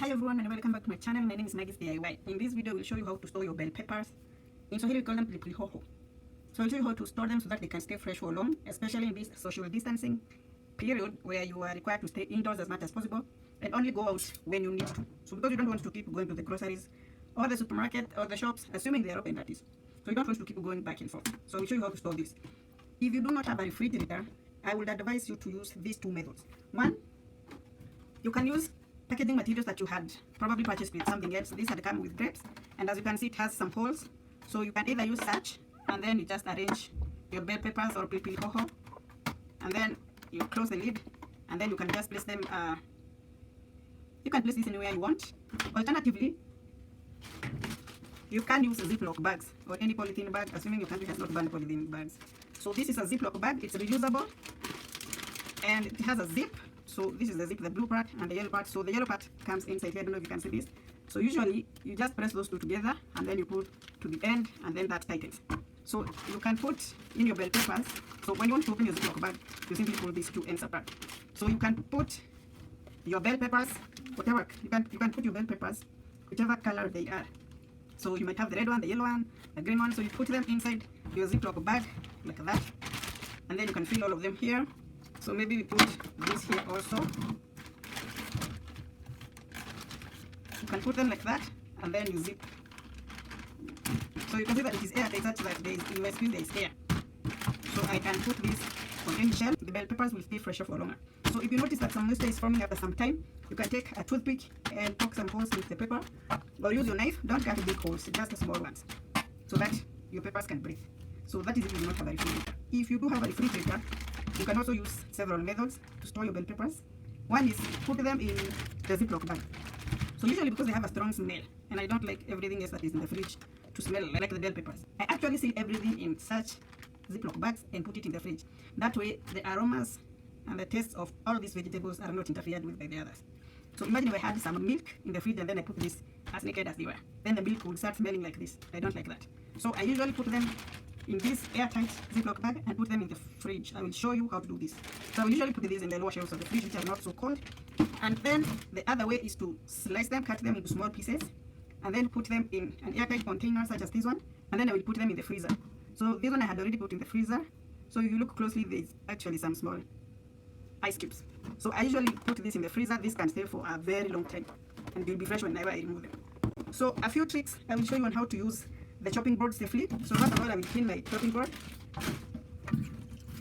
Hi everyone and welcome back to my channel. My name is Maggie sDIY. In this video, we'll show you how to store your bell peppers. In Swahili, we call them pilipili hoho. So I'll show you how to store them so that they can stay fresh for long, especially in this social distancing period where you are required to stay indoors as much as possible and only go out when you need to. So because you don't want to keep going to the groceries or the supermarket or the shops, assuming they are open, that is. So you don't want to keep going back and forth. So I'll show you how to store this. If you do not have a refrigerator, I would advise you to use these two methods. One, you can use packaging materials that you had probably purchased with something else. This had come with grapes, and as you can see, it has some holes. So you can either use such, and then you just arrange your bell peppers or pilipili hoho, and then you close the lid, and then you can just place them. You can place this anywhere you want. Alternatively, you can use Ziploc bags or any polythene bag, assuming your country has not banned polythene bags. So this is a Ziploc bag. It's reusable, and it has a zip. So this is the zip, the blue part and the yellow part. So the yellow part comes inside here. I don't know if you can see this. So usually you just press those two together and then you put to the end and then that tightens. So you can put in your bell peppers. So when you want to open your Ziploc bag, you simply pull these two ends apart. So you can put your bell peppers, whatever, you can put your bell peppers, whichever color they are. So you might have the red one, the yellow one, the green one. So you put them inside your Ziploc bag like that. And then you can fill all of them here. So maybe we put this here also. You can put them like that and then you zip. So you can see that it is airtight such that there is, in my screen there is air. So I can put this on any shelf. The bell peppers will stay fresher for longer. So if you notice that some moisture is forming after some time, you can take a toothpick and poke some holes with the pepper, or use your knife. Don't cut big holes, just small ones, so that your peppers can breathe. So that is if you do not have a refrigerator. If you do have a refrigerator, you can also use several methods to store your bell peppers. One is put them in the Ziploc bag. So usually because they have a strong smell, and I don't like everything else that is in the fridge to smell like the bell peppers, I actually seal everything in such Ziploc bags and put it in the fridge. That way the aromas and the tastes of all these vegetables are not interfered with by the others. So imagine if I had some milk in the fridge and then I put this as naked as they were. Then the milk would start smelling like this. I don't like that. So I usually put them in this airtight Ziploc bag and put them in the fridge. I will show you how to do this. So I will usually put these in the lower shelves of the fridge, which are not so cold. And then the other way is to slice them, cut them into small pieces, and then put them in an airtight container such as this one. And then I will put them in the freezer. So this one I had already put in the freezer. So if you look closely, there's actually some small ice cubes. So I usually put this in the freezer. This can stay for a very long time and will be fresh whenever I remove them. So a few tricks I will show you on how to use the chopping board safely. So first of all, I will clean my chopping board.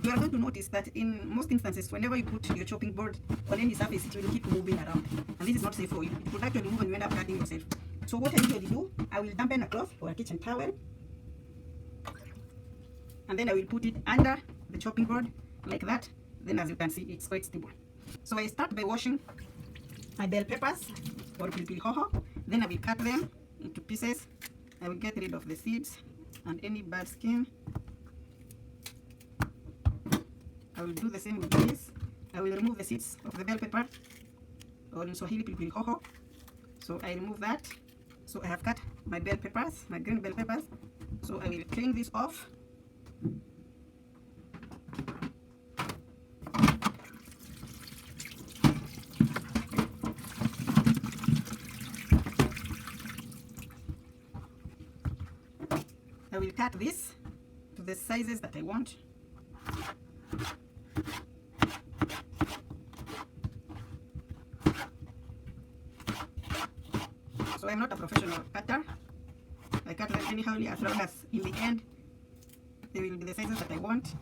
You are going to notice that in most instances, whenever you put your chopping board on any surface, it will keep moving around, and this is not safe for you. It will actually move and you end up cutting yourself. So what I usually do, I will dampen a cloth or a kitchen towel, and then I will put it under the chopping board like that. Then as you can see, it's quite stable. So I start by washing my bell peppers or pilipili hoho. Then I will cut them into pieces. I will get rid of the seeds and any bad skin. I will do the same with this. I will remove the seeds of the bell pepper, or in Swahili pilipili hoho. So I remove that. So I have cut my bell peppers, my green bell peppers. So I will clean this off. I will cut this to the sizes that I want. So I'm not a professional cutter. I cut them anyhowly as long as in the end they will be the sizes that I want.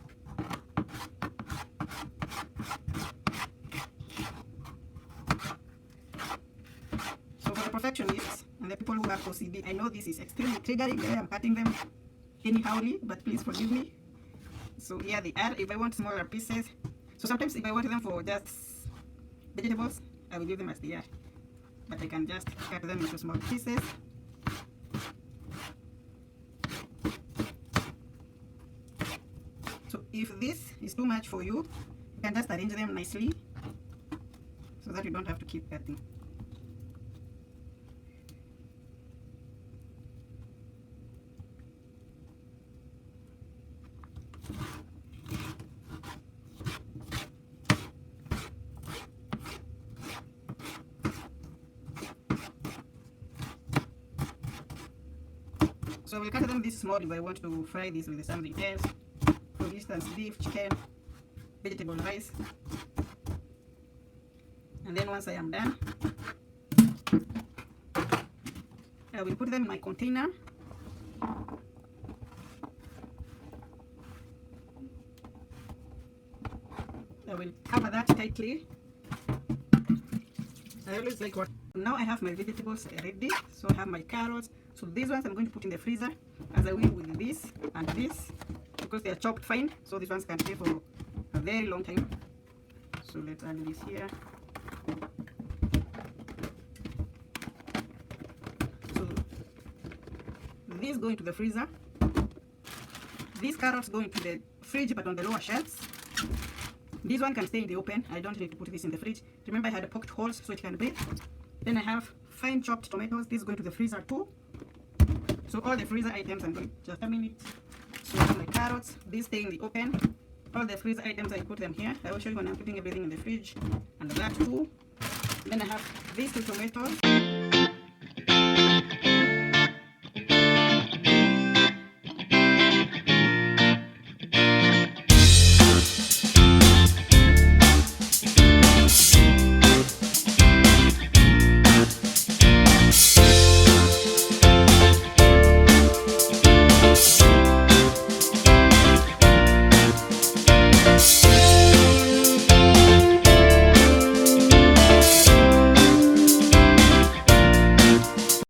So for the perfectionists and the people who have OCD, I know this is extremely triggering the way I'm cutting them anyhowly, but please forgive me. So here they are. If I want smaller pieces, so sometimes if I want them for just vegetables, I will leave them as they are, but I can just cut them into small pieces. So if this is too much for you, you can just arrange them nicely so that you don't have to keep cutting. So we'll cut them this small if I want to fry this with something else. For instance, beef, chicken, vegetable rice. And then once I am done, I will put them in my container. I will cover that tightly. I always like what. Now I have my vegetables ready. So I have my carrots. So these ones I'm going to put in the freezer, as I will with this and this, because they are chopped fine. So these ones can stay for a very long time. So let's add this here. So these go into the freezer. These carrots go into the fridge, but on the lower shelves. This one can stay in the open. I don't need to put this in the fridge. Remember, I had poked holes so it can breathe. Then I have fine chopped tomatoes. This is going to the freezer too. So all the freezer items, I'm going just a minute. So I have my carrots. These stay in the open. All the freezer items, I put them here. I will show you when I'm putting everything in the fridge. And that too. Then I have these two tomatoes.